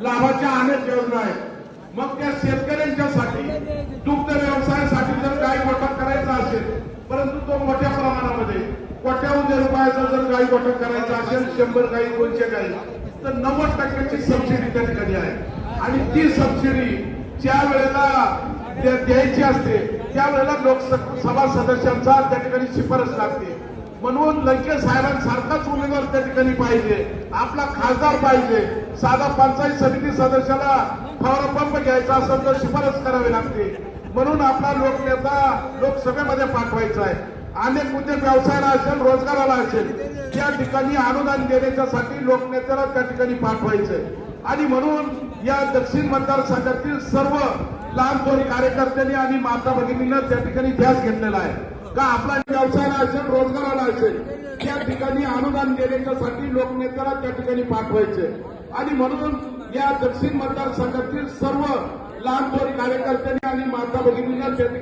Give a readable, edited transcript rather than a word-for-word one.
लाभाच्या अनेक योजना आहेत. मग त्या शेतकऱ्यांच्यासाठी दुग्ध व्यवसायासाठी जर गाई गोठा करायचा असेल, परंतु तो मोठ्या प्रमाणामध्ये कोट्यावधी रुपयाचा जर गाई गोठा करायचा असेल, 100 गाई 200 गाई, तर 90% सबसिडी त्या ठिकाणी आहे. आणि ती सबसिडी ज्या वेळेला द्यायची असते त्यावेळेला लोकसभा सदस्यांचा त्या ठिकाणी शिफारस लागते. म्हणून लंके साहेबांसारखाच उमेदवार त्या ठिकाणी पाहिजे, आपला खासदार पाहिजे. साधा पंचायत समिती सदस्याला फवारा पंप घ्यायचा असेल तर शिफारस करावी लागते. म्हणून आपला लोकनेता लोकसभेमध्ये पाठवायचा आहे. अनेक मुद्दे व्यवसायाला असेल, रोजगाराला असेल, त्या ठिकाणी अनुदान देण्याच्यासाठी लोकनेत्याला त्या ठिकाणी पाठवायचंय. आणि म्हणून या दक्षिण मतदारसंघातील सर्व लहान थोर कार्यकर्त्यांनी आणि माता भगिनींना त्या ठिकाणी ध्यास घेतलेला आहे का आपला व्यवसायाला असेल, रोजगाराला असेल, त्या ठिकाणी अनुदान देण्याच्यासाठी लोकनेत्याला त्या ठिकाणी पाठवायचंय. आणि म्हणून या दक्षिण मतदारसंघातील सर्व लहान थोर कार्यकर्त्यांनी आणि माता भगिनींना त्या ठिकाणी